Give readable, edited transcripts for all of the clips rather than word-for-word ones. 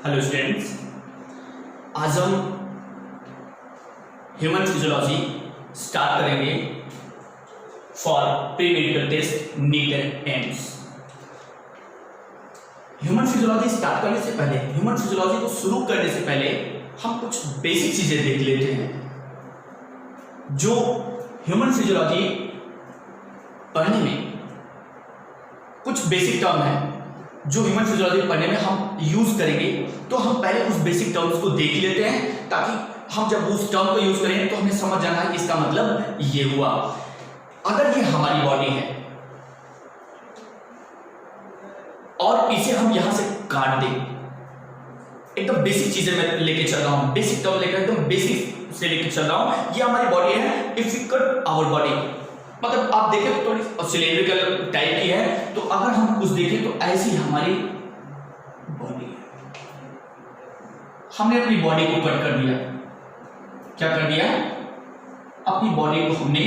Hello students, आज हम human physiology start करेंगे for pre medical test NEET and AIIMS. Human physiology start करने से पहले, ह्यूमन फिजियोलॉजी को शुरू करने से पहले हम कुछ बेसिक चीजें देख लेते हैं। जो ह्यूमन फिजियोलॉजी पढ़ने में कुछ बेसिक टर्म है जो ह्यूमन फिजियोलॉजी पढ़ने में हम यूज करेंगे, तो हम पहले उस बेसिक टर्म्स को देख लेते हैं ताकि हम जब उस टर्म को यूज करें तो हमें समझ जाना है कि इसका मतलब ये हुआ। अगर ये हमारी बॉडी है और इसे हम यहां से काट दें, एकदम बेसिक चीजें मैं लेके चल रहा हूं, बेसिक टर्म लेकर एकदम बेसिक से लेके चल रहा हूं। ये हमारी बॉडी है। If you cut our body, मतलब आप देखें तो थोड़ी सिलेंड्रिकल टाइप की है, तो अगर हम कुछ देखें तो ऐसी हमारी बॉडी है। हमने अपनी बॉडी को कट कर दिया। क्या कर दिया? अपनी बॉडी को हमने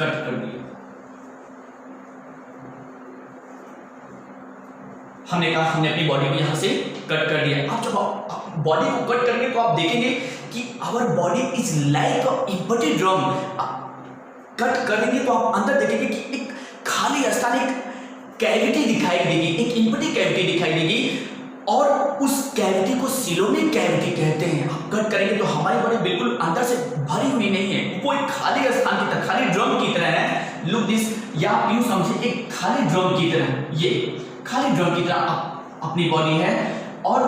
कट कर दिया। हमने कहा हमने अपनी बॉडी को यहां से कट कर दिया। आप जब बॉडी को कट करेंगे तो आप देखेंगे कि our body is like a empty drum. Cut करेंगे तो आप अंदर देखेंगे कि एक खाली स्थान, एक कैविटी दिखाई देगी, एक एम्प्टी कैविटी दिखाई देगी, और उस कैविटी को सिलोमिक कैविटी कहते हैं। आप कट करेंगे तो हमारी बॉडी बिल्कुल अंदर से भरी हुई नहीं है, वो एक खाली स्थान की तरह, खाली ड्रम की तरह है। लुक दिस, या आप यूं समझिए एक खाली ड्रम की तरह, ये खाली ड्रम की तरह अपनी बॉडी है। और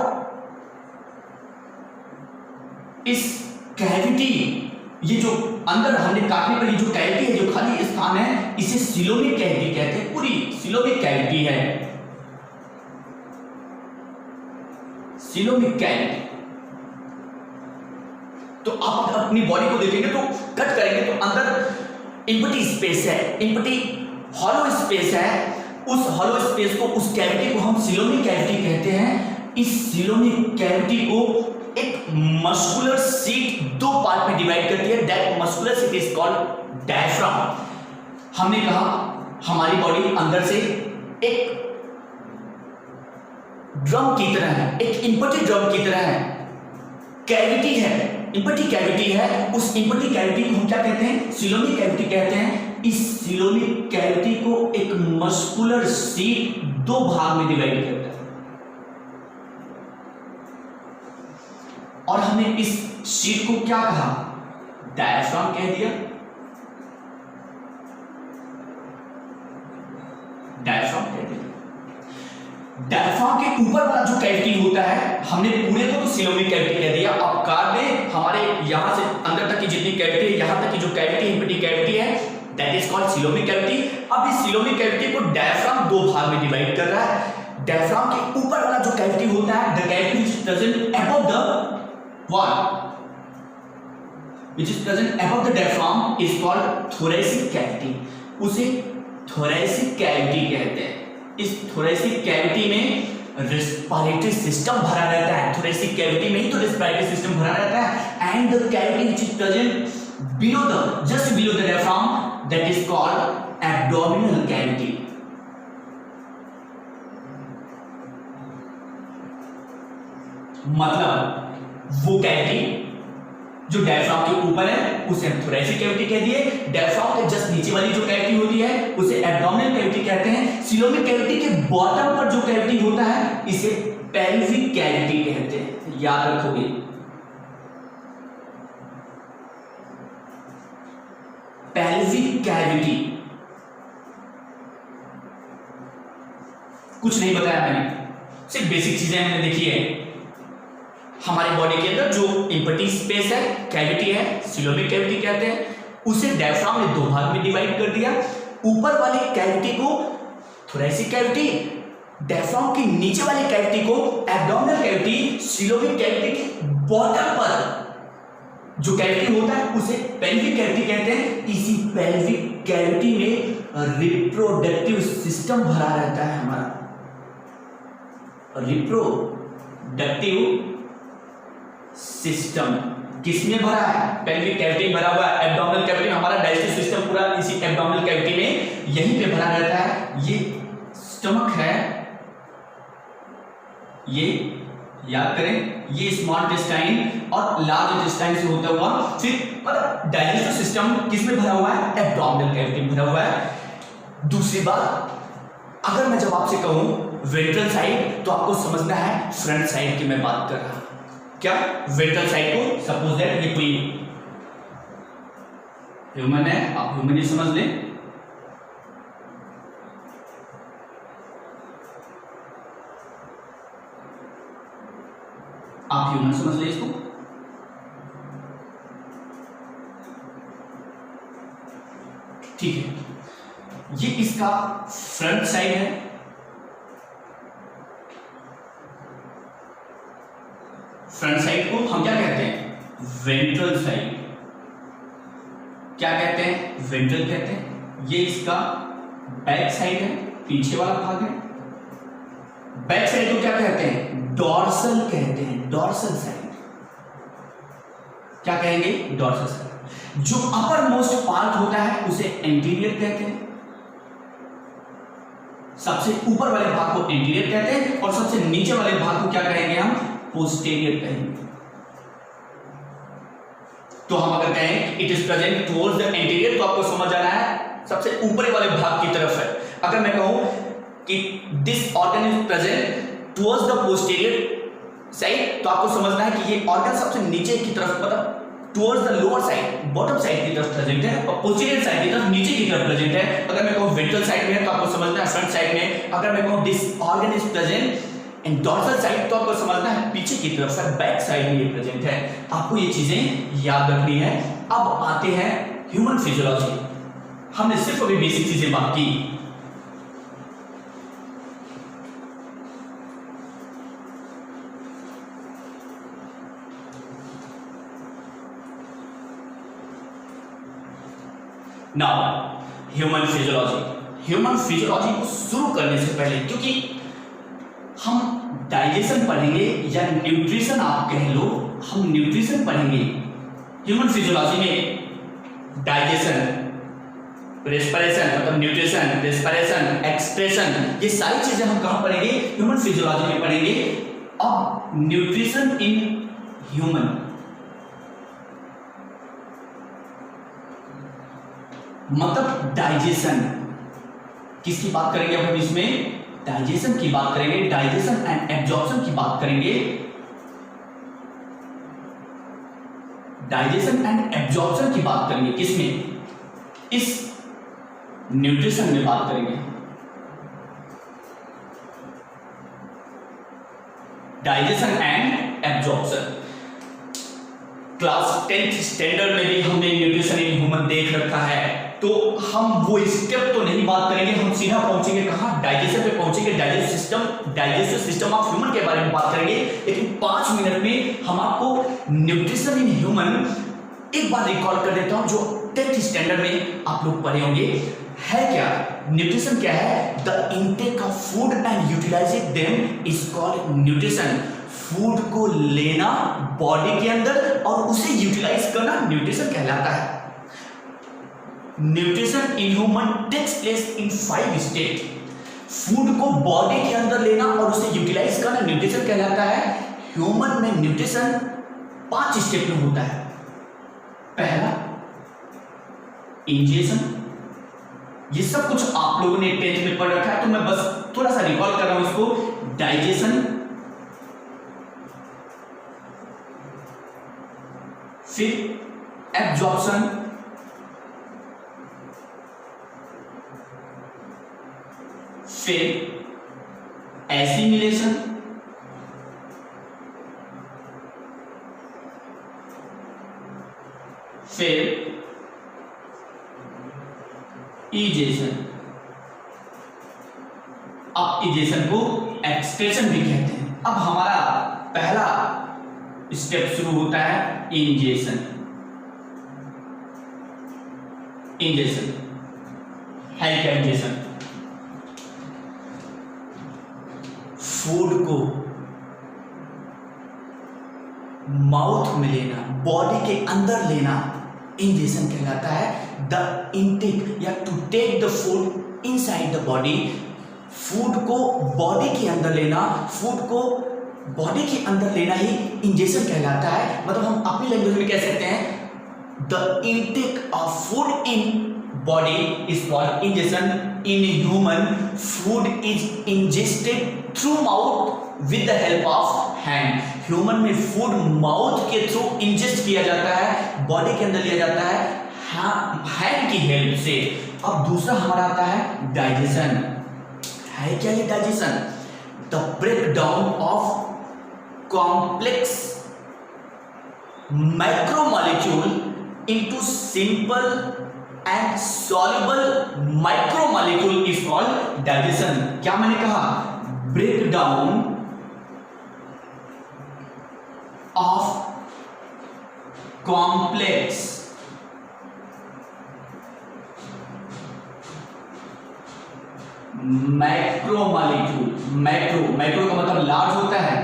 इस कैविटी, ये जो अंदर हमने काटने पर ये जो कैविटी है, जो खाली स्थान है, इसे सिलोमिक कैविटी कहते हैं। पूरी सिलोमिक कैविटी है, सिलोमिक कैविटी। तो आप अपनी बॉडी को देखेंगे तो कट करेंगे तो अंदर एम्प्टी स्पेस है, एम्प्टी हॉलो स्पेस है। उस हॉलो स्पेस को, उस कैविटी को हम सिलोमिक कैविटी कहते हैं। इस सिलोमिक कैविटी को एक मस्कुलर सीट दो पार्ट में डिवाइड करती है। That muscular seat is called diaphragm. हमने कहा हमारी बॉडी अंदर से एक ड्रम की तरह है, एक एम्प्टी ड्रम की तरह है। कैविटी है, एम्प्टी कैविटी है। उस एम्प्टी कैविटी को हम क्या कहते हैं? सिलोमिक कैविटी कहते हैं। इस सिलोमिक कैविटी को एक मस्कुलर सीट दो भाग में डिवाइड करता है, और हमने इस शीट को क्या कहा? डायफ्राम कह दिया। डायफ्राम कह दिया। डायफ्राम के ऊपर वाला जो कैविटी होता है, हमने पूरे को तो सिलोमिक कैविटी कह दिया। अब काट दे, हमारे यहां से अंदर तक की जितनी कैविटी है, यहां तक की जो कैविटी एम्प्टी कैविटी है, that is called coelomic cavity. अब इस सिलोमिक कैविटी को डायफ्राम दो भाग में डिवाइड कर रहा है। डायफ्राम के ऊपर वाला जो कैविटी होता है, the cavity is present above the one which is present above the diaphragm is called thoracic cavity। उसे thoracic cavity कहते हैं। इस thoracic cavity में respiratory system भरा रहता है। thoracic cavity में ही तो respiratory system भरा रहता है। and the cavity which is present below the, just below the diaphragm, that is called abdominal cavity। मतलब वो कैविटी जो डायफ्राम के ऊपर है उसे हम थोरेसिक कैविटी कह दिए। डायफ्राम के जस्ट नीचे वाली जो कैविटी होती है उसे एब्डोमिनल कैविटी कहते हैं। सिलोमिक कैविटी के बॉटम पर जो कैविटी होता है इसे पेल्विक कैविटी कहते हैं। याद रखोगे, पेल्विक कैविटी। कुछ नहीं बताया मैंने, सिर्फ बेसिक चीजें मैंने देखी है। हमारी बॉडी के अंदर जो एम्प्टी स्पेस है, कैविटी है, सिलोमिक कैविटी कहते हैं, उसे डायफ्राम ने दो भाग में डिवाइड कर दिया। ऊपर वाली कैविटी को थोरेसिक कैविटी, डायफ्राम की नीचे वाली कैविटी को एब्डोमिनल कैविटी, सिलोमिक कैविटी के बॉटम पर जो कैविटी होता है उसे पेल्विक कैविटी कहते हैं। इसी पेल्विक कैविटी में रिप्रोडक्टिव सिस्टम भरा रहता है। हमारा रिप्रोडक्टिव सिस्टम किसमें भरा है? पेल्विक कैविटी में भरा हुआ है। एब्डोमिनल कैविटी में हमारा डाइजेस्टिव सिस्टम पूरा इसी एब्डोमिनल कैविटी में यहीं पे भरा रहता है। ये स्टमक है, ये याद करें, ये स्मॉल इंटेस्टाइन और लार्ज इंटेस्टाइन से होता हुआ फिर मतलब डाइजेस्टिव सिस्टम किसमें भरा हुआ है, एब्डोमिनल कैविटी में भरा हुआ है। दूसरी बात, अगर मैं जब आपसे कहूं वेंट्रल साइड तो आपको समझना है फ्रंट साइड की मैं बात कर रहा हूं। क्या वेंट्रल साइड को, सपोज दैट ये कोई ह्यूमन है, आप ह्यूमन ही समझ लें, आप ह्यूमन समझ लें इसको। ठीक है, ये इसका फ्रंट साइड है, फ्रंट साइड को हम क्या कहते हैं, वेंट्रल साइड। क्या कहते हैं, वेंट्रल कहते हैं। ये इसका बैक साइड है, पीछे वाला भाग है। बैक साइड को क्या कहते हैं, डॉर्सल कहते हैं, डॉर्सल साइड। क्या कहेंगे, डॉर्सल साइड। जो अपर मोस्ट पार्ट होता है उसे एंटीरियर कहते हैं, सबसे ऊपर वाले भाग को एंटीरियर कहते हैं और सबसे नीचे वाले भाग को क्या कहेंगे हम, पोस्टीरियर कहेंगे। तो हम अगर कहें it is present towards the anterior तो आपको समझ आ रहा है सबसे ऊपरी वाले भाग की तरफ है। अगर मैं कहूं कि this organ is present towards the posterior side तो आपको समझना है कि ये ऑर्गन सबसे नीचे की तरफ मतलब towards the lower side, bottom side की तरफ प्रेजेंट है और पोस्टीरियर साइड की तरफ नीचे की तरफ प्रेजेंट है। अगर मैं कहूं वेंट्रल साइड में है तो आपको समझना है फ्रंट साइड में। अगर मैं कहूं this organ is present in dorsal side तो आपको समझना है पीछे की तरफ है, बैक साइड में ये प्रेजेंट है। आपको ये चीजें याद रखनी है। अब आते हैं ह्यूमन फिजियोलॉजी। हमने सिर्फ अभी बेसिक चीजें बात की। Now human physiology. Human physiology को शुरू करने से पहले, क्योंकि हम डाइजेशन पढ़ेंगे या न्यूट्रिशन आप कह लो, हम न्यूट्रिशन पढ़ेंगे ह्यूमन फिजियोलॉजी में। डाइजेशन, रेस्पिरेशन मतलब न्यूट्रिशन, रेस्पिरेशन, एक्सप्रेशन, ये सारी चीजें हम कहां पढ़ेंगे, ह्यूमन फिजियोलॉजी में पढ़ेंगे। अब न्यूट्रिशन इन ह्यूमन मतलब डाइजेशन किसकी बात करेंगे अब हम इसमें, डाइजेशन की बात करेंगे, डाइजेशन एंड एब्जॉर्प्शन की बात करेंगे। डाइजेशन एंड एब्जॉर्प्शन की बात करेंगे किसमें, इस न्यूट्रिशन में बात करेंगे। Digestion and absorption class 10th standard में भी हमने न्यूट्रिशन इन ह्यूमन देख रखा है, तो हम वो स्टेप तो नहीं बात करेंगे, हम सीधा पहुंचेंगे कहां, डाइजेशन पे पहुंचेंगे। डाइजेस्टिव सिस्टम ऑफ ह्यूमन के बारे में बात करेंगे। लेकिन 5 मिनट में हम आपको न्यूट्रिशन इन ह्यूमन एक बार रिकॉल कर देता हूं, जो 10th स्टैंडर्ड में आप लोग पढ़े होंगे। है क्या न्यूट्रिशन, क्या है, the intake of food and utilizing them is called nutrition. Food को लेना बॉडी के अंदर और उसे यूटिलाइज करना न्यूट्रिशन कहलाता है। Nutrition in human takes place in 5 state. Food को बॉडी के अंदर लेना और उसे यूटिलाइज करना न्यूट्रिशन कहलाता है। ह्यूमन में न्यूट्रिशन 5 स्टेप में होता है। पहला इंजेशन, ये सब कुछ आप लोगों ने 10th में पढ़ रखा है, तो मैं बस थोड़ा सा रिकॉल कर रहा हूं इसको। डाइजेशन, फिर एब्जॉर्प्शन, फिर एसिमिलेशन, फिर इजेशन। अब इजेशन को एक्सक्रेशन भी कहते हैं। अब हमारा पहला स्टेप शुरू होता है इंजेशन। इंजेशन है क्या, इंजेशन फूड को माउथ में लेना, बॉडी के अंदर लेना, इंजेशन कहलाता है। द इनटेक या to take the food inside the body, food को बॉडी के अंदर लेना, फूड को बॉडी के अंदर लेना ही इंजेक्शन कहलाता है। मतलब हम अपनी लैंग्वेज में कह सकते हैं the intake of food in body is called injection. In human food is ingested through mouth with the help of hand. Human में फूड माउथ के थ्रू इंजेस्ट किया जाता है, बॉडी के अंदर लिया जाता है हैंड की हेल्प से। अब दूसरा हमारा आता है डाइजेशन। है क्या ये digestion? The break down of complex micromolecule into simple and soluble micromolecule is called digestion. क्या मैंने कहा? Break down of complex macromolecule. Macro का मतलब लार्ज होता है,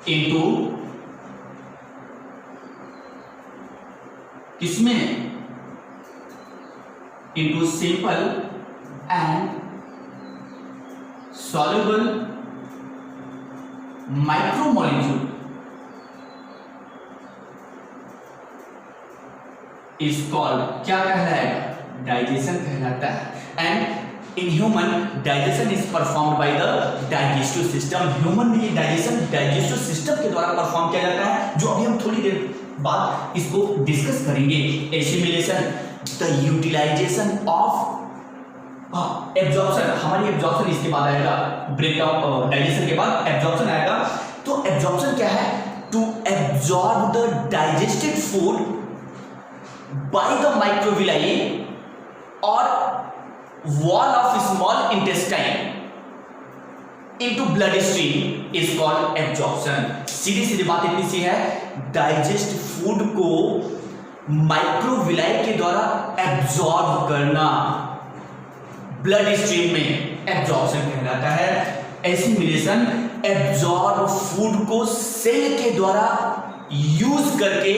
इनटू किसमें? Into simple and soluble micromolecule is called, क्या कहलाएगा? डाइजेशन कहलाता है। And in human digestion is performed by the digestive system. Human में ये डाइजेशन डाइजेस्टिव सिस्टम के द्वारा परफॉर्म किया जाता है, जो अभी हम थोड़ी देर बाद इसको डिस्कस करेंगे। Assimilation, the utilization of absorption. हमारी एब्जॉर्प्शन इसके बाद आएगा, ब्रेकडाउन डाइजेशन के बाद एब्जॉर्प्शन आएगा। तो एब्जॉर्प्शन क्या है? To absorb the digested food by the microvilli or wall of small intestine into blood stream is called absorption। सीधी सीधी बात इतनी सी है, डाइजेस्ट फूड को माइक्रोविलाई के द्वारा एब्जॉर्ब करना ब्लड स्ट्रीम में एब्जॉर्प्शन कहलाता है। एसिमिलेशन, एब्जॉर्ब फूड को सेल के द्वारा यूज करके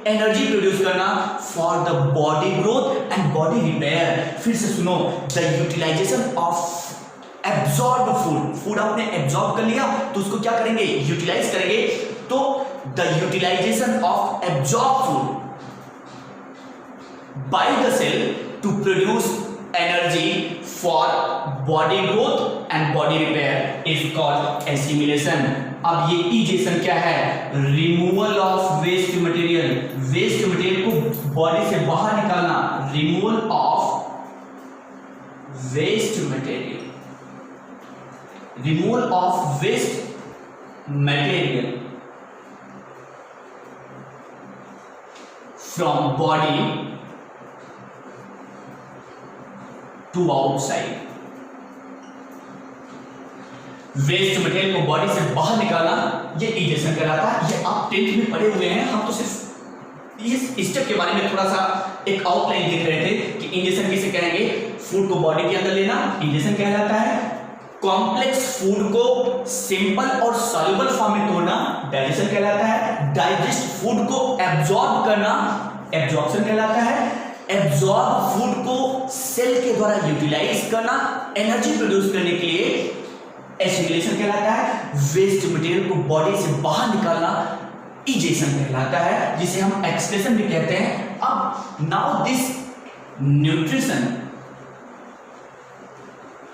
एनर्जी प्रोड्यूस करना for the body growth and body repair. फिर से सुनो, the utilization of absorb food. Food आपने एब्जॉर्ब कर लिया तो उसको क्या करेंगे? यूटिलाइज करेंगे। तो the utilization of absorb food by the cell to produce energy for body growth and body repair is called assimilation. अब ये इजेशन क्या है? Removal of waste material. Waste material को बॉडी से बाहर निकालना, removal of waste material, removal of waste material from body to outside. Waste material को body से बाहर निकालना, ये इजेशन कहलाता है। ये आप 10th में पढ़े हुए हैं। हम तो सिर्फ इस स्टेप के बारे में थोड़ा सा एक आउटलाइन देख रहे थे कि इंजेक्शन किसे कहेंगे? फूड को बॉडी के अंदर लेना इंजेक्शन कहलाता है। कॉम्प्लेक्स फूड को सिंपल और सॉल्युबल फॉर्म में तोड़ना डाइजेशन कहलाता है। डाइजेस्ट फूड को एब्जॉर्ब करना एब्जॉर्प्शन कहलाता है। एब्जॉर्ब फूड को सेल के द्वारा यूटिलाइज करना, एनर्जी प्रोड्यूस करने के लिए एसिमिलेशन कहलाता है। वेस्ट मटेरियल को बॉडी से बाहर निकालना इजेशन कहलाता है, जिसे हम एक्सक्रीशन भी कहते हैं। अब now this nutrition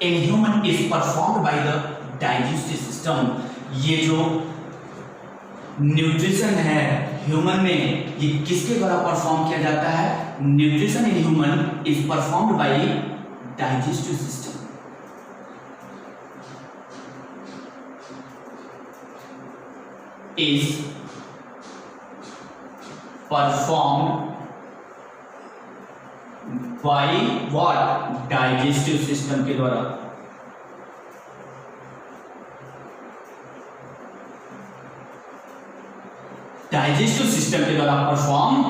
in human is performed by the digestive system. ये जो न्यूट्रिशन है ह्यूमन में, ये किसके द्वारा परफॉर्म किया जाता है? Nutrition in human is performed bye digestive system. is performed by what? Digestive system के द्वारा। डाइजेस्टिव सिस्टम के द्वारा परफॉर्म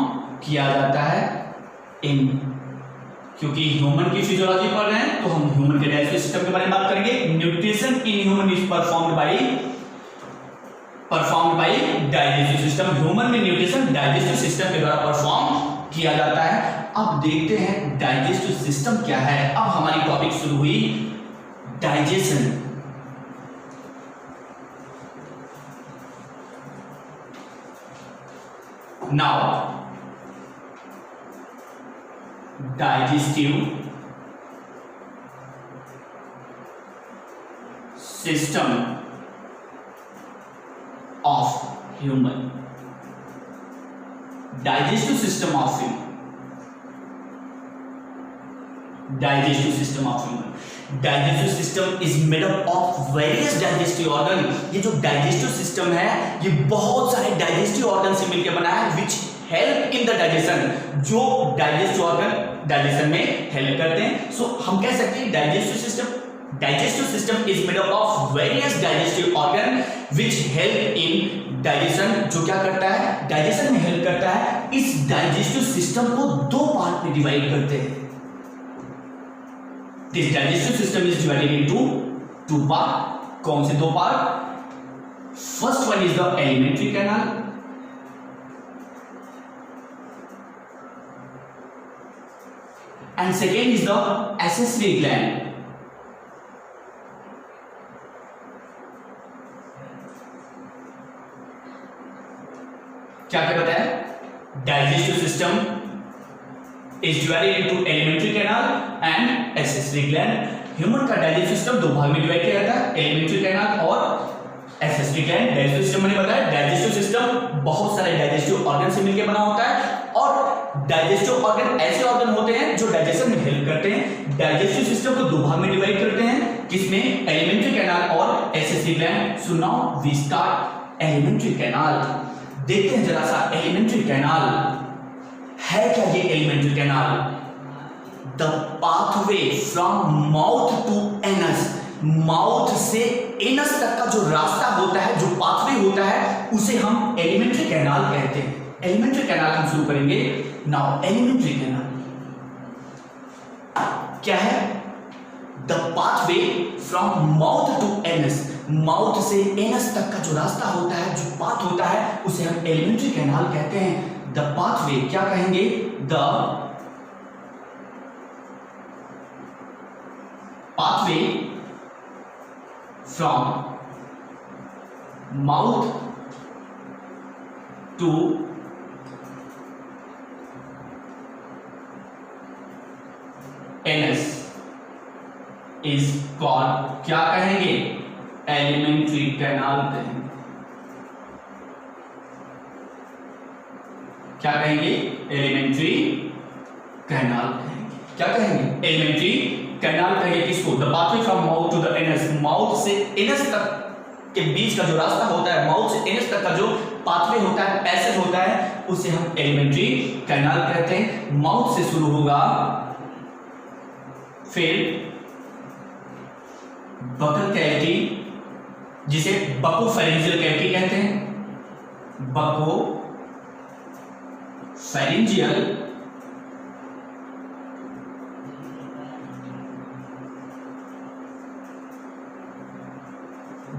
किया जाता है। इन क्योंकि ह्यूमन की फिजियोलॉजी पढ़ रहे हैं तो हम ह्यूमन के डाइजेस्टिव सिस्टम के बारे में बात करेंगे। Nutrition in human is performed bye digestive system. Human में न्यूट्रिशन डाइजेस्टिव सिस्टम के द्वारा परफॉर्म किया जाता है। अब देखते हैं डाइजेस्टिव सिस्टम क्या है। अब हमारी टॉपिक शुरू हुई digestion. Now digestive system of human, digestive system of human, digestive system of human. Digestive system is made up of various digestive organ. ये जो डाइजेस्टिव सिस्टम है ये बहुत सारे डाइजेस्टिव ऑर्गन से मिलकर बना है, which help in the digestion, जो डाइजेस्टिव ऑर्गन डाइजेशन में हेल्प करते हैं। सो हम कह सकते हैं digestive system is made up of various digestive organ which help in digestion, जो क्या करता है डाइजेशन में हेल्प करता है। इस डाइजेस्टिव सिस्टम को दो पार्ट में डिवाइड करते हैं। This digestive system is divided into two part. कौन से दो part? First one is the alimentary canal and second is the accessory gland. क्या क्या बताया? Digestive system is divided into alimentary canal and accessory gland. Human का digestive system दो भाग में डिवाइड किया जाता है, एलिमेंट्री कैनाल और एक्सेसरी ग्लैंड। डाइजेस्टिव सिस्टम मैंने बताया, डाइजेस्टिव सिस्टम बहुत सारे डाइजेस्टिव ऑर्गन से मिलकर बना होता है और डाइजेस्टिव ऑर्गन ऐसे ऑर्गन होते हैं जो डाइजेशन में हेल्प करते हैं। डाइजेस्टिव सिस्टम को दो भाग में डिवाइड करते हैं, किसमें? एलिमेंट्री कैनाल और accessory gland. So now we start alimentary canal. देखते हैं जरा सा एलिमेंट्री कैनाल है क्या। ये alimentary canal the pathway from mouth to anus, mouth से एनस तक का जो रास्ता होता है, जो पाथवे होता है, उसे हम एलिमेंट्री कैनाल कहते हैं। एलिमेंट्री कैनाल हम शुरू करेंगे। नाउ एलिमेंट्री कैनाल क्या है? The pathway from mouth to anus, mouth से एनस तक का जो रास्ता होता है, जो पाथ होता है, उसे हम एलिमेंट्री कैनाल कहते हैं। द पाथवे क्या कहेंगे? The pathway from mouth to anus is called, क्या कहेंगे? एलिमेंट्री कैनाल कहेंगे। क्या कहेंगे? एलिमेंट्री कैनाल कहेंगे। क्या कहेंगे? एलिमेंट्री कैनाल कहेंगे। किसको? The pathway from mouth to the anus, mouth से एनस तक के बीच का जो रास्ता होता है, माउथ से एनस तक का जो पाथवे होता है, पैसेज होता है, उसे हम एलिमेंट्री कैनाल कहते हैं। माउथ से शुरू होगा, फिर बकल कैविटी जिसे बकोफेरिंजियल कैविटी कहते हैं, बकोफेरिंजियल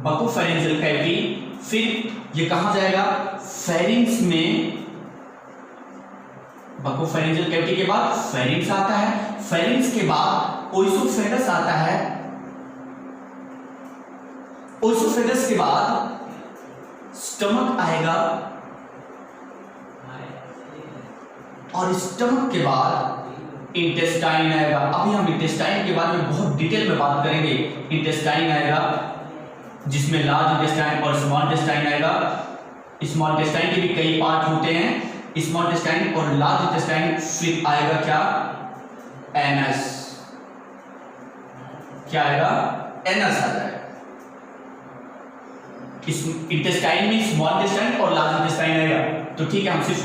बकोफेरिंजियल कैविटी। फिर ये कहां जाएगा? फेरिंग्स में। बकोफेरिंजियल कैविटी के बाद फेरिंग्स आता है, फेरिंग्स के बाद ओइसोफेगस आता है, ओइसोफेगस के बाद स्टमक आएगा और स्टमक के बाद इंटेस्टाइन आएगा। अभी हम इंटेस्टाइन के बारे में बहुत डिटेल में बात करेंगे। इंटेस्टाइन आएगा जिसमें लार्ज इंटेस्टाइन और स्मॉल इंटेस्टाइन आएगा। स्मॉल इंटेस्टाइन के भी कई पार्ट होते हैं, स्मॉल इंटेस्टाइन और लार्ज इंटेस्टाइन। फिर आएगा क्या? एनस। क्या आएगा? एनस आ जाएगा। इस इंटेस्टाइन में स्मॉल इंटेस्टाइन और लार्ज इंटेस्टाइन आएगा। तो ठीक है, हम सिर्फ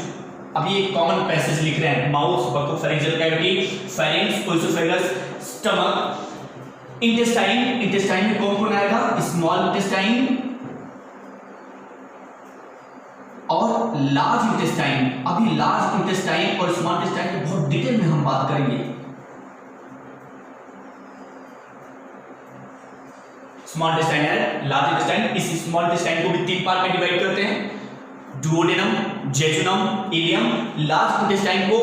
अभी एक कॉमन पैसेज लिख रहे हैं। Mouth, buccopharyngeal cavity, pharynx, oesophagus, stomach, intestine. Intestine में कौन कौन आएगा? स्मॉल इंटेस्टाइन और लार्ज इंटेस्टाइन। अभी लार्ज इंटेस्टाइन और स्मॉल इंटेस्टाइन की बहुत डिटेल में हम बात करेंगे। स्मॉल इंटेस्टाइन है, लार्ज इंटेस्टाइन। इस स्मॉल इंटेस्टाइन को भी तीन पार्ट में डिवाइड करते हैं। Duodenum, jejunum, ileum, large intestine को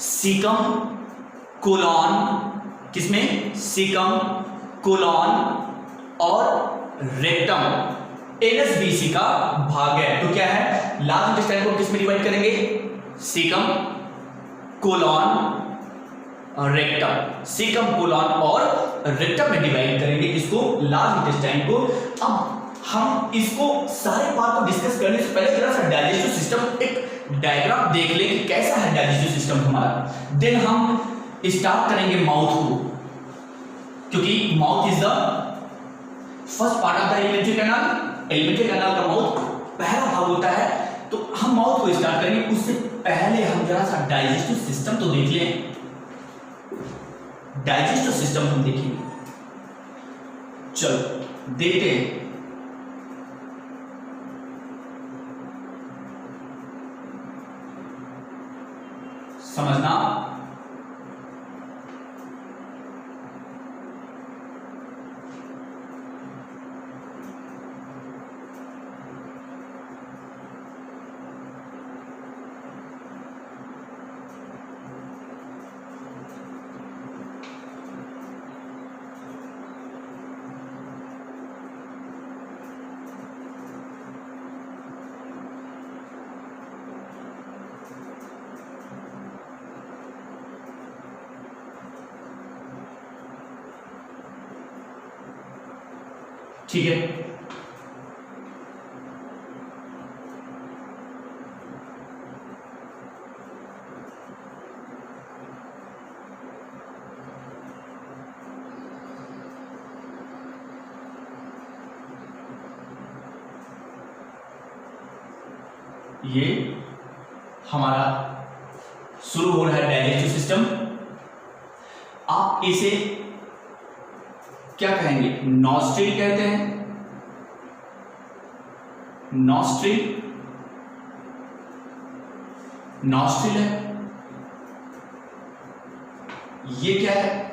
सीकम, कोलॉन, किसमें सीकम, कोलॉन और रेक्टम एनएसबीसी का भाग है। तो क्या है, लार्ज इंटेस्टाइन को किस में डिवाइड करेंगे, सीकम, कोलॉन और रेक्टम, सीकम, कोलॉन और रेक्टम में डिवाइड करेंगे इसको, लार्ज इंटेस्टाइन को। अब हम इसको सारे पार्ट को डिस्कस करने से पहले जरा सा डाइजेस्टिव सिस्टम एक डायग्राम देख लें कि कैसा है डाइजेस्टिव सिस्टम हमारा, देन हम स्टार्ट करेंगे माउथ को, क्योंकि mouth is the first part of the alimentary canal. Alimentary canal का माउथ पहला भाग होता है, तो हम माउथ को स्टार्ट करेंगे। उससे पहले हम जरा सा डाइजेस्टिव सिस्टम तो देख लें, डाइजेस्टिव सिस्टम हम देखेंगे, चलो देखते हैं। समझना, ठीक है। ये हमारा शुरू हो रहा है डाइजेस्टिव सिस्टम। आप इसे क्या कहेंगे, नॉस्ट्रिल कहते हैं, नॉस्ट्रिल, नॉस्ट्रिल है। ये क्या है,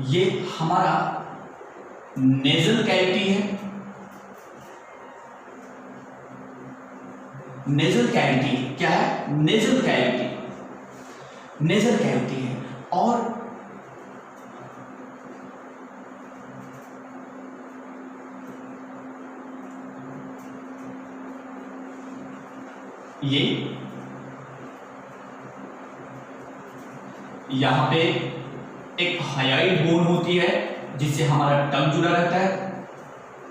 ये हमारा नेजल कैविटी है, नेजल कैविटी क्या है, नेजल कैविटी, नेजल कैविटी है। और ये यहां पे एक हायोइड बोन होती है जिससे हमारा टंग जुड़ा रहता है।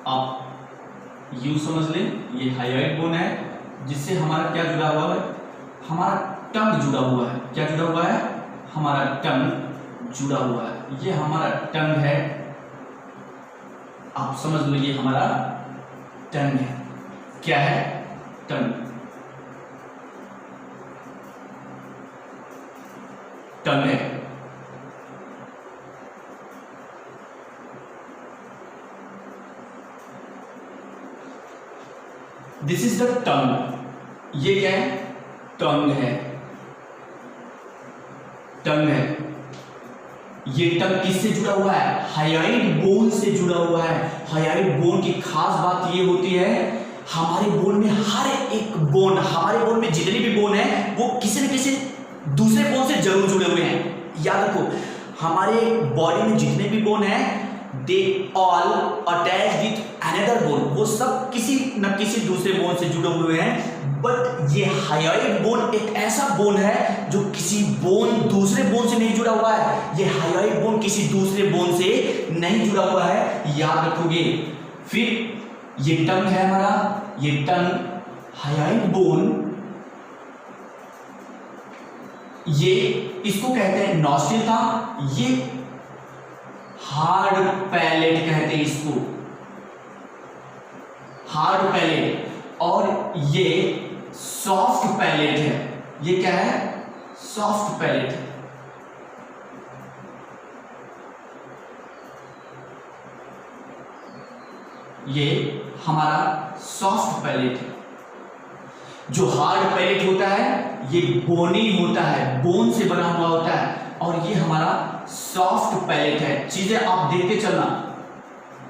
आप यूं समझ लें, ये हायोइड बोन है जिससे हमारा क्या जुड़ा हुआ है, हमारा टंग जुड़ा हुआ है। क्या जुड़ा हुआ है, हमारा टंग जुड़ा हुआ है। ये हमारा टंग है, आप समझ लो, ये हमारा टंग है। क्या है, टंग, टंग है। This is the tongue. ये क्या है, टंग है, टंग है। ये टंग किससे जुड़ा हुआ है, हायोइड बोन से जुड़ा हुआ है। हायोइड बोन की खास बात ये होती है, हमारे बोन में हर एक बोन, हमारे बोन में जितने भी बोन है वो किसी न किसी दूसरे बोन से जरूर जुड़े हुए हैं। याद रखो, हमारे बॉडी में जितने भी बोन है they all attach with another bone, वो सब किसी न किसी दूसरे बोन से जुड़े हुए हैं। बट ये हायोइड बोन एक ऐसा बोन है जो किसी बोन, दूसरे बोन से नहीं जुड़ा हुआ है। ये हायोइड बोन किसी दूसरे बोन से नहीं जुड़ा हुआ है, याद रखोगे। फिर ये टंग है हमारा, ये टंग हायोइड बोन, ये इसको कहते हैं नॉस्ट्रिल था। ये हार्ड पैलेट कहते हैं इसको, हार्ड पैलेट। और ये सॉफ्ट पैलेट है। ये क्या है, सॉफ्ट पैलेट है। ये हमारा सॉफ्ट पैलेट है। जो हार्ड पैलेट होता है ये बोनी होता है, बोन से बना हुआ होता है। और ये हमारा सॉफ्ट पैलेट है। चीजें आप देखते चलना,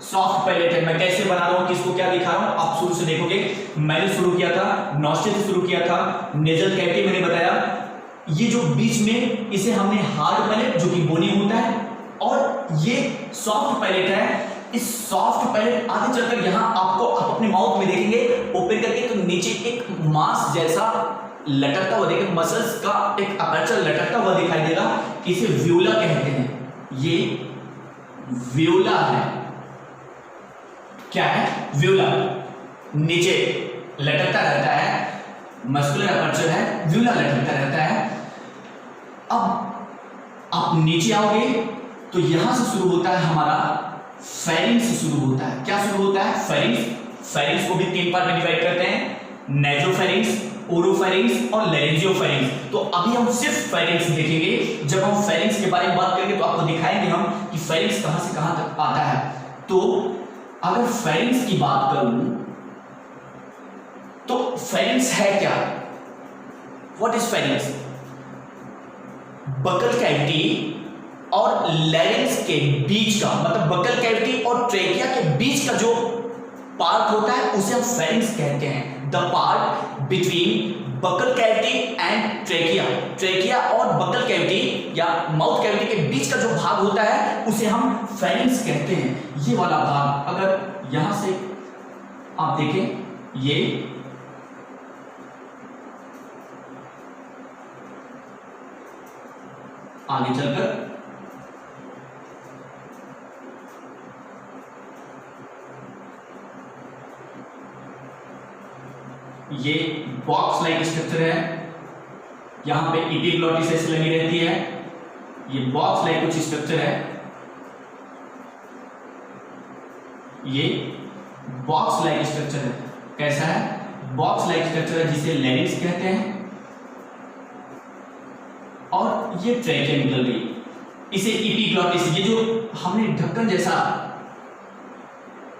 सॉफ्ट पैलेट है। मैं कैसे बना रहा हूं, किसको क्या दिखा रहा हूं, आप शुरू से देखोगे। मैंने शुरू किया था नॉस्ट्रिल से, शुरू किया था नेजल कैविटी मैंने बताया। ये जो बीच में इसे हमने हार्ड पैलेट जो कि बोनी होता है, और ये सॉफ्ट पैलेट है। इस सॉफ्ट पैलेट आगे चलकर यहां आपको आप अपने माउथ में देखेंगे ओपन करके, तो नीचे एक मांस जैसा लटकता हुआ देखेंगे, मसल्स का एक अपर्चर लटकता हुआ दिखाई देगा। इसे व्यूला कहते हैं। ये व्यूला है। क्या है? व्यूला। नीचे लटकता रहता है, मस्कुलर अपर्चर है, व्यूला लटकता रहता है। अब आप नीचे आओगे तो यहां से शुरू होता है हमारा फेरिंक्स से शुरू होता है। क्या शुरू होता है? फेरिंक्स। फेरिंक्स को भी 3 पार्ट में डिवाइड करते हैं, नेजोफेरिंक्स, ओरोफेरिंक्स और लेरेंजियोफेरिंक्स। तो अभी हम सिर्फ फेरिंक्स देखेंगे। जब हम फेरिंक्स के बारे में बात करेंगे तो आपको दिखाएंगे हम कि फेरिंक्स कहां से कहां तक आता है। तो अगर फेरिंक्स की बात करूं तो फेरिंक्स है क्या? What is pharynx? Buccal cavity और लैरिंक्स के बीच का, मतलब बकल कैविटी और ट्रेकिया के बीच का जो पार्ट होता है उसे हम फेरिंक्स कहते हैं। The part between buccal cavity and trachea. Trachea और बकल कैविटी या माउथ कैविटी के बीच का जो भाग होता है उसे हम फेरिंक्स कहते हैं। ये वाला भाग अगर यहां से आप देखें, ये आगे चलकर ये बॉक्स लाइक स्ट्रक्चर है। यहां पे एपिग्लॉटिस ऐसे लगी रहती है। ये बॉक्स लाइक कुछ स्ट्रक्चर है। ये बॉक्स लाइक स्ट्रक्चर है। कैसा है? बॉक्स लाइक स्ट्रक्चर है, जिसे लैरिंक्स कहते हैं। और ये ट्रेकिया निकल गई, इसे एपिग्लॉटिस। ये जो हमने ढक्कन जैसा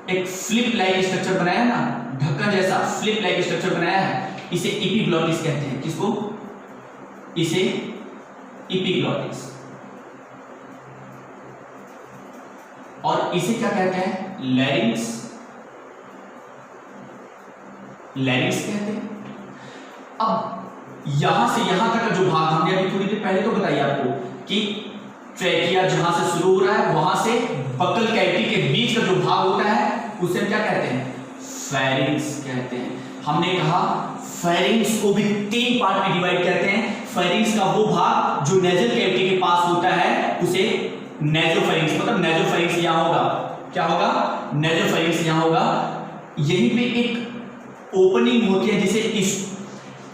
एक फ्लिप लाइक स्ट्रक्चर बनाया ना, ढक्कन जैसा फ्लिप लाइक स्ट्रक्चर बनाया है, इसे एपिग्लॉटिस कहते हैं। किसको? इसे एपिग्लॉटिस। और इसे क्या कहते हैं? लैरिंक्स। लैरिंक्स कहते हैं। अब यहां से यहां तक का जो भाग हमने अभी थोड़ी देर पहले तो बताइए आपको कि ट्रेकिया जहां से शुरू हो रहा है वहां से बकल कैविटी के बीच का जो भाग होता है उसे हम क्या कहते हैं? फेरिंक्स कहते हैं। हमने कहा फेरिंक्स को भी 3 पार्ट में डिवाइड करते हैं। फेरिंक्स का वो भाग जो नेजल कैविटी के पास होता है उसे नेजोफेरिंक्स, मतलब नेजोफेरिंक्स यहां होगा। क्या होगा? नेजोफेरिंक्स यहां होगा। यहीं पे एक ओपनिंग होती है जिसे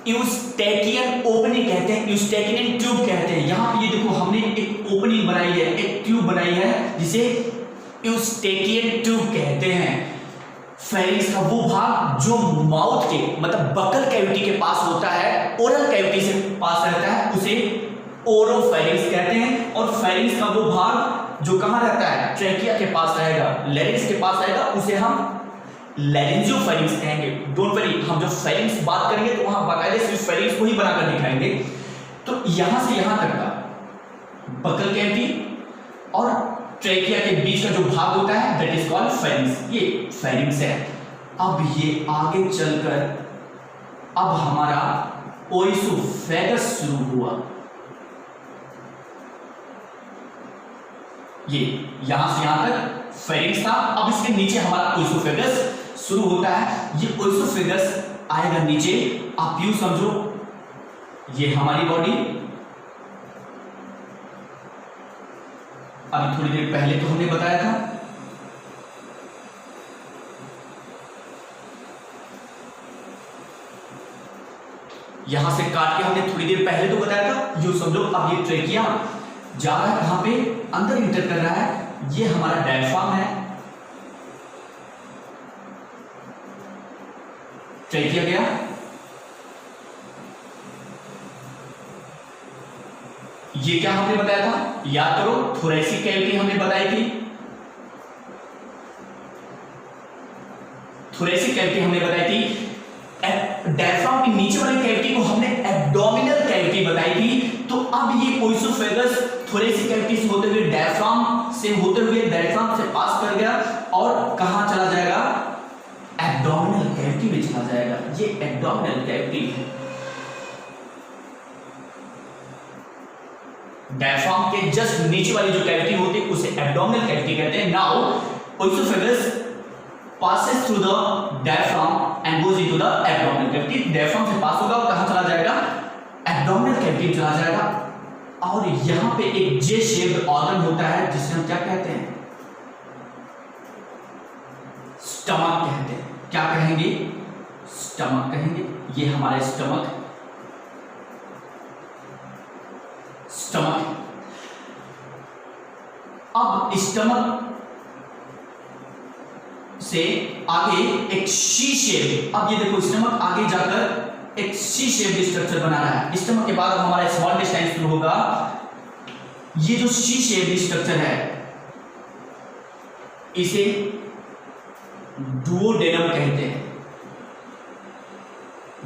यूस्टेकियन ओपनिंग कहते हैं, यूस्टेकियन ट्यूब कहते हैं। यहां पे ये देखो हमने एक ओपनिंग बनाई है, एक ट्यूब बनाई है जिसे यूस्टेकियन ट्यूब कहते हैं। फेरिंक्स का वो भाग जो माउथ के, मतलब बकल कैविटी के पास होता है, ओरल कैविटी से पास रहता है, उसे ओरोफेरिंक्स कहते हैं। और फेरिंक्स का वो भाग जो कहां रहता है? ट्रेकिया के पास रहेगा, लैरिंक्स के पास रहेगा, उसे हम लैरिंजियोफेरिंक्स कहेंगे। डोंट वरी, हम जब फेरिंक्स बात करेंगे तो वहां बाकायदे सिर्फ फेरिंक्स को ही बनाकर दिखाएंगे। तो यहां से यहां तक का बकल कैविटी और ट्रेकिया के बीच का जो भाग होता है दैट इज कॉल्ड फेरिंक्स। ये फेरिंक्स है। अब ये आगे चलकर अब हमारा ओइसोफेगस शुरू हुआ। ये यहां से यहां तक फेरिंक्स था। अब इसके नीचे हमारा ओइसोफेगस शुरू होता है। ये ओइसोफेगस आएगा नीचे। आप यूं समझो, ये हमारी बॉडी। अभी थोड़ी देर पहले तो हमने बताया था यहां से काट के हमने थोड़ी देर पहले तो बताया था। यूं समझो, अब ये ट्रेकिया जा रहा है कहां पे? अंदर इंटर कर रहा है। ये हमारा डायफ्राम है। ट्रेकिया गया, ये क्या हमने बताया था? याद करो, थोरेसिक कैविटी हमने बताई थी। थोरेसिक कैविटी हमने बताई थी। डायफ्राम की नीचे वाली कैविटी को हमने एब्डोमिनल कैविटी बताई थी। तो अब ये ओइसोफेगस थोड़ी सी कैविटीज होते हुए डायफ्राम से पास कर गया और कहां चला जाएगा, एब्डोमिनल कैविटी में चला जाएगा। ये एब्डोमिनल कैविटी है। डायफ्राम के जस्ट नीचे वाली जो कैविटी होती है उसे एब्डोमिनल कैविटी कहते हैं। Now ओएसोफेगस passes through the diaphragm and goes into the abdominal cavity। Diaphragm से पास होगा और कहां चला जाएगा, एब्डोमिनल कैविटी में चला जाएगा। और यहां पे एक जे शेप्ड ऑर्गन होता है जिसे हम क्या कहते हैं, स्टमक कहते हैं। क्या कहेंगे, स्टमक कहेंगे। ये हमारे स्टमक अब स्टमक से आगे एक सी शेप, अब ये देखो स्टमक आगे जाकर एक सी शेप स्ट्रक्चर बना रहा है। स्टमक के बाद अब हमारा स्मॉल इंटेस्टाइन शुरू होगा। ये जो सी शेप स्ट्रक्चर है इसे डुओडेनम कहते हैं।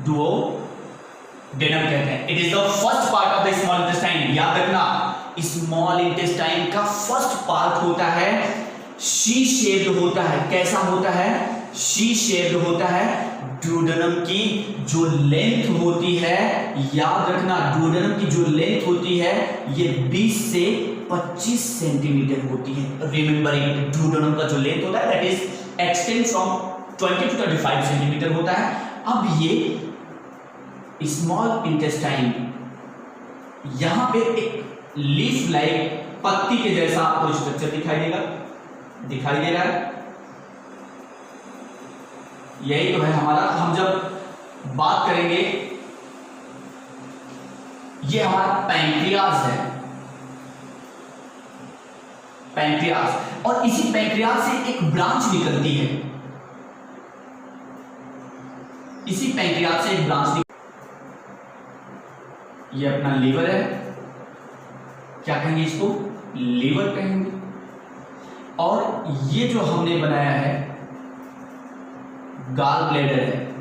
डुओडेनम कहते हैं। It is the first part of the small intestine. याद रखना, स्मॉल इंटेस्टाइन का फर्स्ट पार्ट होता है सी शेप्ड होता है। कैसा होता है, सी शेप्ड होता है। डुओडेनम की जो लेंथ होती है, याद रखना डुओडेनम की जो लेंथ होती है ये 20 से 25 सेंटीमीटर होती है। रिमेंबर इट, डुओडेनम का जो लेंथ होता है that is extend from 20 to 25 centimetre होता है। अब ये स्मॉल इंटेस्टाइन यहां पे एक लीफ लाइक पत्ती के जैसा आपको स्ट्रक्चर दिखाई दे रहा है। यही तो है हमारा। हम जब बात करेंगे, ये हमारा पैंक्रियाज है, पैंक्रियाज। और इसी पैंक्रियाज से एक ब्रांच निकलती है, इसी पैंक्रियाज से एक ब्रांच ये अपना लीवर है। क्या कहेंगे इसको, लीवर कहेंगे। और ये जो हमने बनाया है गाल ब्लैडर है।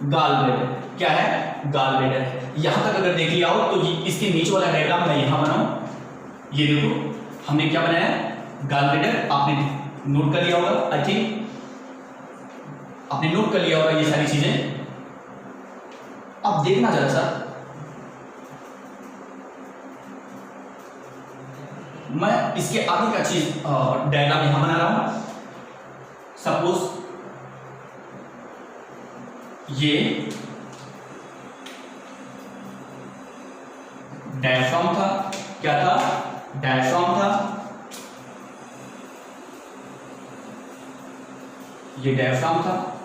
गाल ब्लैडर क्या है, गाल ब्लैडर है। यहां तक अगर देख लिया हो तो इसके नीचे वाला डायग्राम मैं यहां बनाऊं। ये देखो हमने क्या बनाया, गाल ब्लैडर। आपने नोट कर लिया होगा, आई थिंक आपने नोट कर लिया होगा ये सारी चीजें। अब देखना जरा सा, मैं इसके आगे का चीज डायग्राम यहां बना रहा हूं। सपोज ये डायफ्राम था। क्या था, डायफ्राम था। ये डायफ्राम था।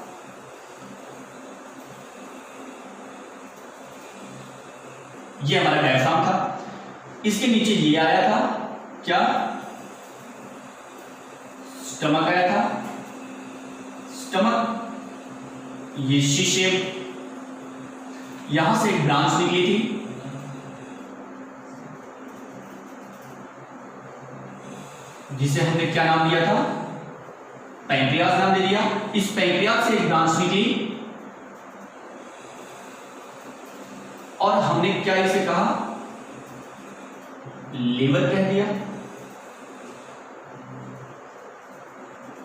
ये हमारा डायफ्राम था। इसके नीचे ये आया था, क्या, स्टमक आया था। स्टमक ये सी शेप, यहां से एक ब्रांच निकली थी, जिसे हमने क्या नाम दिया था, पैंक्रियाज नाम दे दिया। इस पैंक्रियाज से एक ब्रांच निकली और हमने क्या इसे कहा, लीवर कह दिया।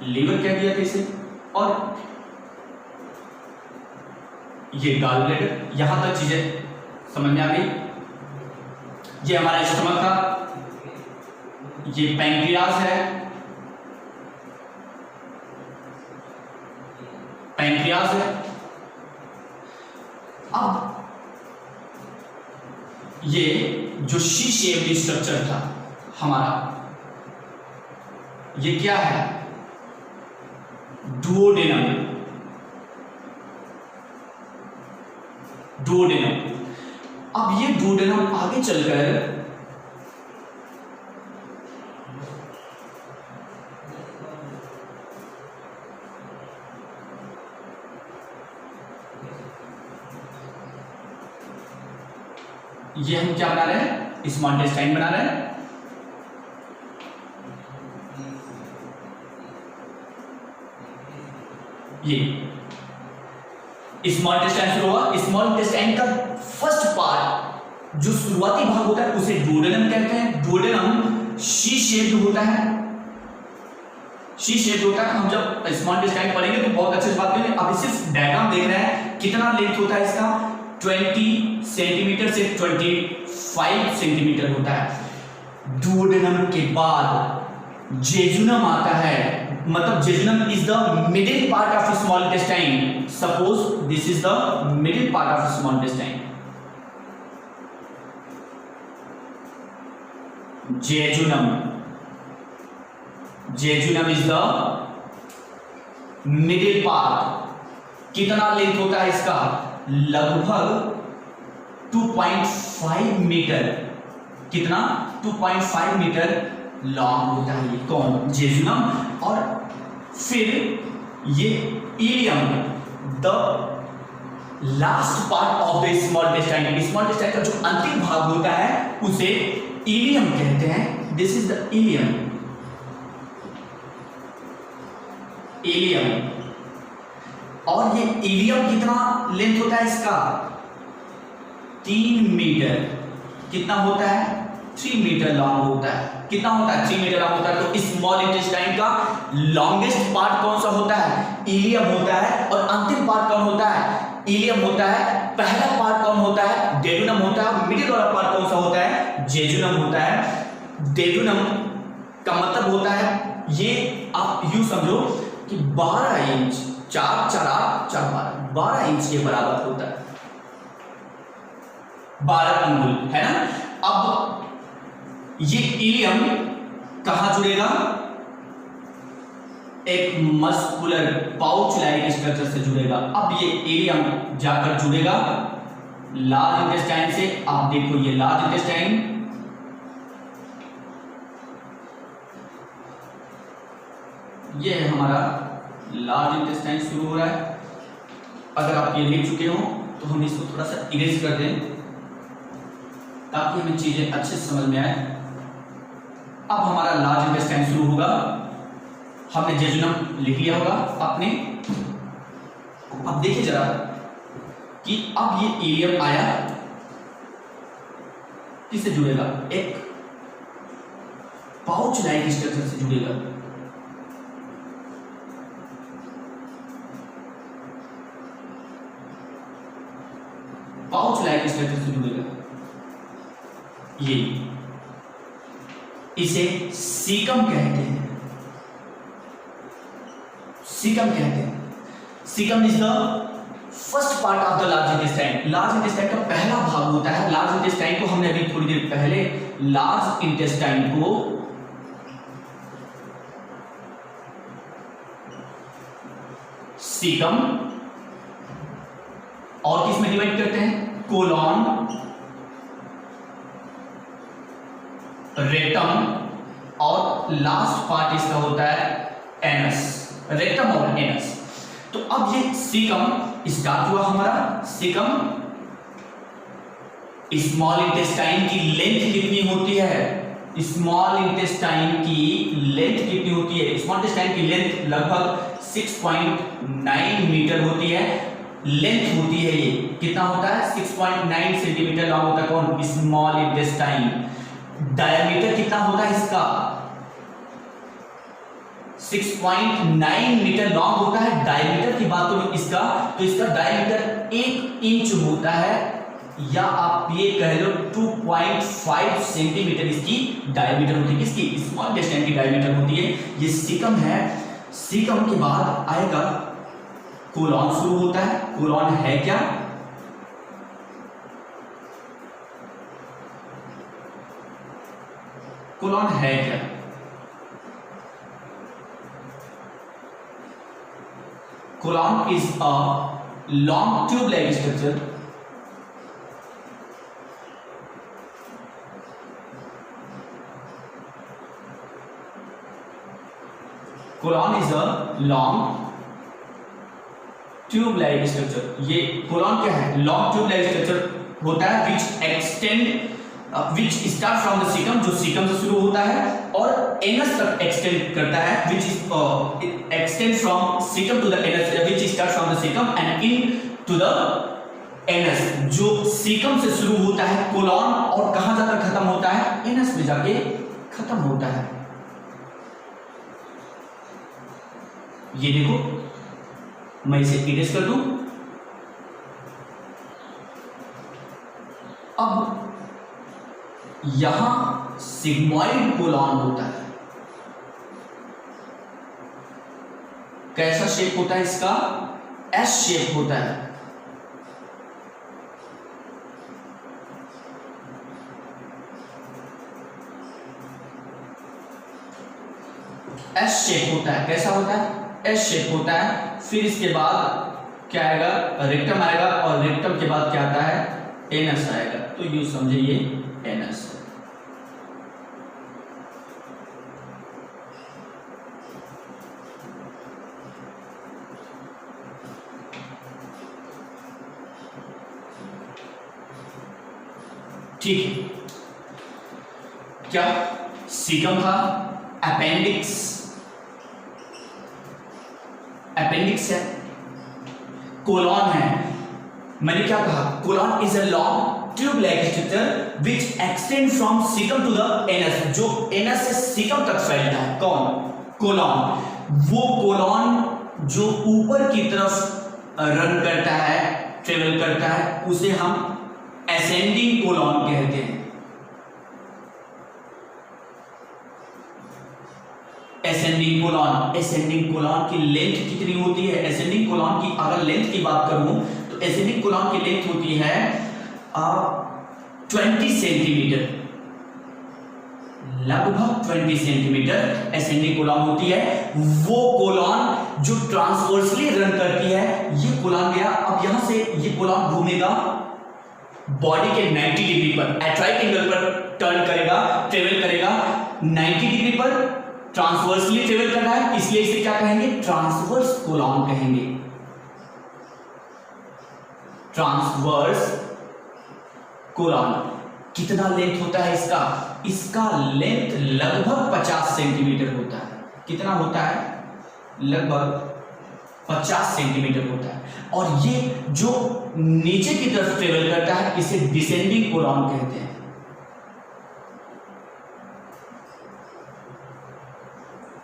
लीवर कह दिया इसे। और ये गाल ब्लैडर। यहां तक चीजें समझ में आ गई। ये हमारा स्टमक था, ये पैंक्रियाज है, पैंक्रियाज है। अब ये जो सी शेप स्ट्रक्चर था हमारा, ये क्या है, डुओडेनम। डुओडेनम। अब ये डुओडेनम आगे चलकर ये हम क्या बना रहे हैं, स्मॉल इंटेस्टाइन बना रहे हैं। ये स्मॉल इंटेस्टाइन शुरू हुआ। स्मॉल इंटेस्टाइन का फर्स्ट पार्ट जो शुरुआती भाग होता है उसे डुओडेनम कहते हैं। डुओडेनम सी शेप्ड होता है, सी शेप्ड होता है। हम जब स्मॉल इंटेस्टाइन पढ़ेंगे तो बहुत अच्छे से बात करेंगे। अब सिर्फ डायग्राम देख रहे हैं, कितना लेंथ होता है इसका, 20 सेंटीमीटर से 25 सेंटीमीटर होता है। डुओडेनम के बाद जेजुनम आता है, मतलब jejunum is the middle part of small intestine. Suppose this is the middle part of small intestine. Jejunum, jejunum is the middle part. कितना लेंथ होता है इसका, लगभग 2.5 मीटर। कितना, 2.5 मीटर लॉन्ग होता है ये कौन, जेजुनम। और फिर ये ileum, the last part of the small intestine. Small intestine का जो अंतिम भाग होता है उसे इलियम कहते हैं। This is the ileum, ileum. और ये इलियम कितना लेंथ होता है इसका, 3 मीटर। कितना होता है, 3 मीटर लॉन्ग होता है। कितना होता है, 3 मीटर लॉन्ग होता है। तो स्मॉल इंटेस्टाइन का लॉन्गेस्ट पार्ट कौन सा होता है, इलियम होता है। और अंतिम पार्ट कौन होता है, इलियम होता है। पहला पार्ट कौन होता है, डेडुनम होता है। मिडिल वाला पार्ट कौन सा होता है, जेजुनम होता है। डेडुनम का मतलब होता है, ये आप यूं समझो कि 12 इंच, 4 4 8 4 12 इंच के बराबर होता है, 12 अंगुल, है ना। अब ये इलियम कहां जुड़ेगा, एक मस्कुलर पाउच लाइक स्ट्रक्चर से जुड़ेगा। अब ये इलियम जाकर जुड़ेगा लार्ज इंटेस्टाइन से। आप देखो ये लार्ज इंटेस्टाइन, ये है हमारा लार्ज इंटेस्टाइन शुरू हो रहा है। अगर आप ये लिख चुके हो तो हम इसको थोड़ा सा इरेज कर दें ताकि हमें चीजें अच्छे से समझ में आए। अब हमारा लार्ज इंटेस्टाइन शुरू होगा। हमने जेजुनम लिख लिया होगा आपने। अब देखिए जरा कि अब ये इलियम आया, किससे जुड़ेगा, एक पाउच लाइक स्ट्रक्चर से जुड़ेगा। पाउच लाइक स्ट्रक्चर से जुड़ेगा। ये इसे सीकम कहते हैं, सीकम कहते हैं। Caecum is the first part of the large intestine. Large intestine का पहला भाग होता है। लार्ज इंटेस्टाइन को हमने अभी थोड़ी देर पहले लार्ज इंटेस्टाइन को सीकम और किस में डिवाइड करते हैं, कोलॉन, रेक्टम और लास्ट पार्ट इसका होता है एनस, रेक्टम और एनस। तो अब ये सीकम स्टार्ट हुआ हमारा। सीकम, स्मॉल इंटेस्टाइन की लेंथ कितनी होती है, स्मॉल इंटेस्टाइन की लेंथ कितनी होती है, स्मॉल इंटेस्टाइन की लेंथ लगभग 6.9 मीटर होती है। लेंथ होती है ये, कितना होता है, 6.9 सेंटीमीटर लॉन्ग होता है कौन, स्मॉल इंटेस्टाइन। डायमीटर कितना होता है इसका, 6.9 मीटर लॉन्ग होता है। डायमीटर की बात करूं इसका, तो इसका डायमीटर 1 इंच होता है, या आप ये कह लो 2.5 सेंटीमीटर इसकी डायमीटर होती है। किसकी, स्मॉल इंटेस्टाइन की डायमीटर होती है। ये सीकम है। सीकम के बाद आएगा कोलॉन शुरू होता है। कोलॉन है क्या, कोलॉन है क्या, colon is a long tube like structure colon is a long tube like structure. ये कोलॉन क्या है, लॉन्ग ट्यूब लाइक स्ट्रक्चर होता है which extend which start from the caecum, जो सीकम से शुरू होता है और एनस तक एक्सटेंड करता है, which is extend from caecum to the anus, which start from the caecum and into the anus जो सीकम से शुरू होता है कोलॉन और कहां जाकर खत्म होता है, एनस में जाके खत्म होता है। ये देखो मैं इसे इरेज कर दूं। अब यहां सिग्मॉइड कोलॉन होता है। कैसा शेप होता है इसका, एस शेप होता है। एस शेप होता है। कैसा होता है, एस शेप होता है। फिर इसके बाद क्या आएगा, रेक्टम आएगा और रेक्टम के बाद क्या आता है, एनस आएगा। तो यूं समझे ये एनस है। ठीक है, क्या सीकम था, अपेंडिक्स, अपेंडिक्स है, कोलॉन है। मैंने क्या कहा, colon is a long tube like structure which extend from caecum to the anus, जो एनस से सीकम तक फैलता है। कौन, कोलॉन। वो कोलॉन जो ऊपर की तरफ रन करता है, ट्रेवल करता है, उसे हम एसेंडिंग कोलॉन कहते हैं। एसेंडिंग कोलॉन, एसेंडिंग कोलॉन की लेंथ कितनी होती है, एसेंडिंग कोलॉन की अगर लेंथ की बात करूं तो एसेंडिंग कोलॉन की लेंथ होती है 20 सेंटीमीटर, लगभग 20 सेंटीमीटर एसेंडिंग कोलॉन होती है। वो कोलॉन जो ट्रांसवर्सली रन करती है, ये कोलॉन गया, अब यहां से ये कोलॉन घूमेगा बॉडी के 90 डिग्री पर, एट राइट एंगल पर टर्न करेगा, ट्रेवल करेगा 90 डिग्री पर, ट्रांसवर्सली ट्रेवल कर रहा है, इसलिए इसे क्या कहेंगे, ट्रांसवर्स कोलॉन कहेंगे। Transverse colon. कितना लेंथ होता है इसका, इसका लेंथ लगभग 50 सेंटीमीटर होता है। कितना होता है, लगभग 50 सेंटीमीटर होता है। और ये जो नीचे की तरफ ट्रेवल करता है, इसे डिसेंडिंग कोलॉन कहते हैं।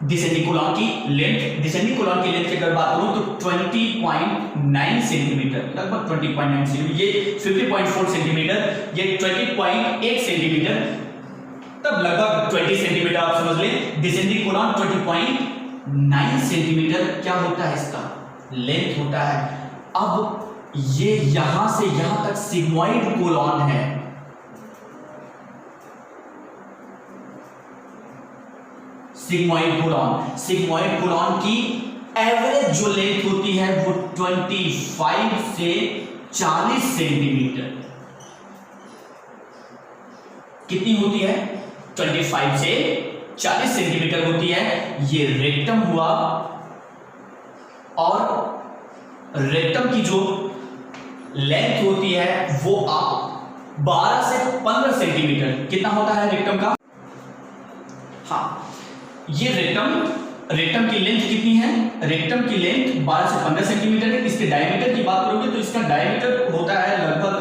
डिसेंडिंग कोलॉन की लेंथ, डिसेंडिंग कोलॉन की लेंथ की अगर बात करूं तो 20.9 सेंटीमीटर, लगभग 20.9 सेंटीमीटर, ये 50.4 सेंटीमीटर, ये 20.8 सेंटीमीटर, तब लगभग 20 सेंटीमीटर आप समझ लें। डिसेंडिंग कोलॉन 20.9 सेंटीमीटर क्या होता है, इसका लेंथ होता है। अब ये यहां से यहां तक सिग्मॉइड कोलॉन है। सिग्मॉइड कोलॉन, सिग्मॉइड कोलॉन की एवरेज जो लेंथ होती है वो 25 से 40 सेंटीमीटर, कितनी होती है, 25 से 40 सेंटीमीटर होती है। ये रेक्टम हुआ, और रेक्टम की जो लेंथ होती है वो आप 12 से 15 सेंटीमीटर, कितना होता है रेक्टम का, हाँ ये रेक्टम की लेंथ कितनी है, रेक्टम की लेंथ 12 से 15 सेंटीमीटर है। इसके डायमीटर की बात करोगे तो इसका डायमीटर होता है लगभग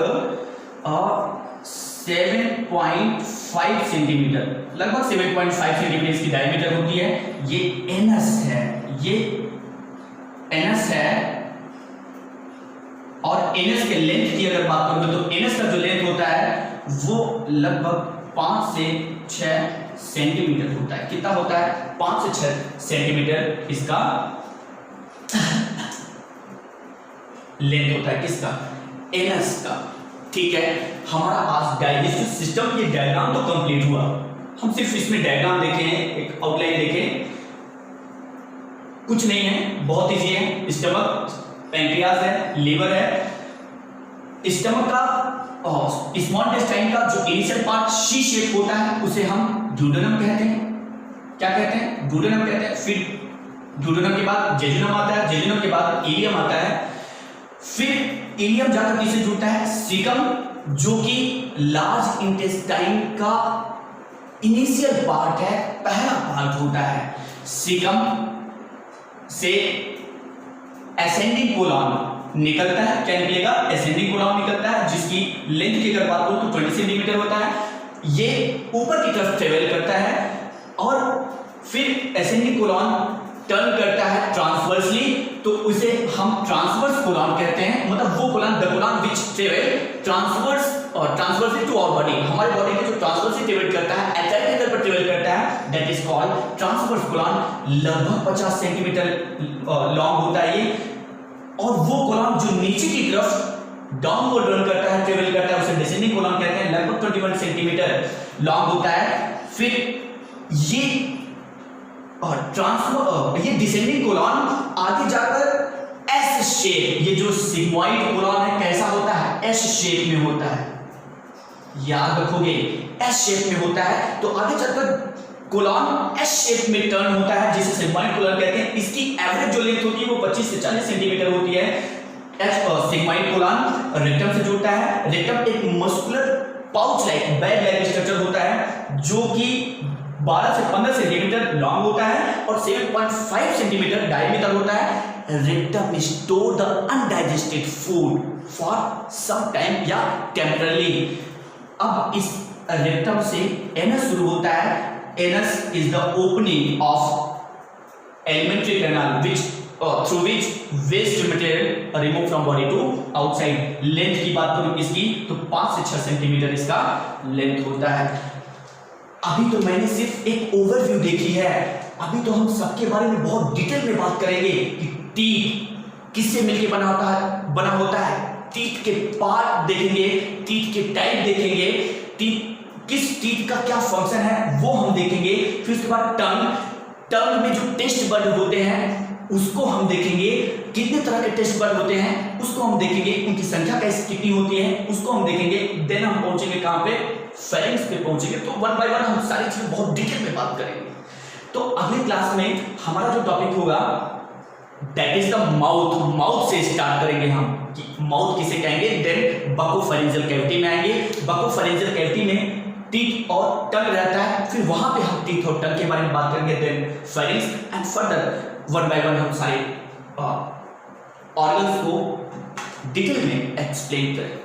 7.5 सेंटीमीटर, लगभग 7.5 सेंटीमीटर इसकी डायमीटर होती है। ये एनस है, ये एनस है। और एनस के लेंथ की अगर बात करोगे तो एनस का जो लेंथ होता है वो लगभग 5 से 6 सेंटीमीटर होता है। कितना होता है, 5 से 6 सेंटीमीटर इसका लेंथ होता है, किसका, एनस का। ठीक है, हमारा आज डाइजेस्टिव सिस्टम ये डायग्राम तो कंप्लीट हुआ। हम सिर्फ इसमें डायग्राम देखे हैं, एक आउटलाइन देखे, कुछ नहीं है, बहुत इजी है। स्टमक, पैंक्रियाज है, लीवर है। स्टमक का स्मॉल इंटेस्टाइन का जो इनिशियल पार्ट सी शेप होता है उसे हम ड्यूडेनम कहते हैं। क्या कहते हैं, ड्यूडेनम कहते हैं। फिर ड्यूडेनम के बाद जेजुनम आता है, जेजुनम के बाद इलियम आता है। फिर इलियम जाकर किससे जुड़ता है, सीकम, जो कि लार्ज इंटेस्टाइन का इनिशियल पार्ट है, पहला पार्ट होता है। सीकम से एसेंडिंग कोलॉन, निकलता है, क्या निकलेगा, एसेंडिंग कोलॉन निकलता है, जिसकी लेंथ की अगर बात करूं तो 20 सेंटीमीटर होता है। ये ऊपर की तरफ ट्रेवल करता है और फिर एसेंडिंग कोलॉन टर्न करता है ट्रांसवर्सली, तो उसे हम ट्रांसवर्स कोलॉन कहते हैं। मतलब वो colon, the colon which travel transverse और ट्रांसवर्सली टू आवर बॉडी, हमारे बॉडी के जो ट्रांसवर्सली ट्रेवल करता है, एच एंगल पर ट्रेवल करता है, that is called transverse colon. लगभग 50 सेंटीमीटर लॉन्ग होता है ये। और वो कोलॉन जो नीचे की तरफ डाउनवर्ड रन करता है, ट्रेवल करता है, उसे डिसेंडिंग कोलॉन कहते हैं। लगभग 21 सेंटीमीटर लॉन्ग होता है। फिर ये और ट्रांसफर ये डिसेंडिंग कोलॉन आगे जाकर एस शेप, ये जो सिग्मोइड कोलॉन है कैसा होता है, एस शेप में होता है, याद रखोगे, एस शेप में होता है। तो आगे चलकर कोलॉन एस शेप में टर्न होता है, जिसे सिग्मोइड कोलॉन कहते हैं। इसकी एवरेज जो लेंथ होती है वो 25 से 40 सेंटीमीटर होती है। सिग्मोइड कोलॉन रेक्टम से जुड़ता है। रेक्टम एक muscular pouch like bag like structure होता है, जो कि 12 से 15 सेंटीमीटर लॉन्ग होता है और 7.5 सेंटीमीटर डायमीटर होता है। Rectum store the undigested food for some time या टेम्पररी। अब इस रेक्टम से एनस शुरू होता है। Anus is the opening of alimentary canal which through which waste material remove from body to outside. Length की बात करूं इसकी तो 5 से 6 सेंटीमीटर इसका लेंथ होता है। अभी तो मैंने सिर्फ एक ओवरव्यू देखी है, अभी तो हम सबके बारे में बहुत डिटेल में बात करेंगे कि टीथ किससे मिलकर बना होता है। टीथ के पार्ट देखेंगे, टीथ के टाइप देखेंगे, टीथ किस टीथ का क्या फंक्शन है वो हम देखेंगे। फिर उसके बाद टंग में जो टेस्ट बड होते हैं उसको हम देखेंगे। कितने तरह के टेस्ट बड होते हैं उसको हम देखेंगे, उनकी संख्या कैसे कितनी होती है उसको हम देखेंगे। देन हम पहुंचेंगे कहां पे, फेरिंग्स पे पहुंचेंगे। तो वन बाय वन हम सारी चीजें बहुत डिटेल में बात करेंगे। तो अगली क्लास में हमारा जो टॉपिक होगा that is the mouth. Mouth से स्टार्ट करेंगे हम कि माउथ किसे कहेंगे। देन बकोफेरिंजियल कैविटी में आएंगे। बकोफेरिंजियल कैविटी में टीथ और टंग रहता है, फिर वहां पे हम टीथ और टंग के बारे में बात करेंगे। Then pharynx and further one by one हम सारे ऑर्गन्स को डिटेल में एक्सप्लेन करेंगे।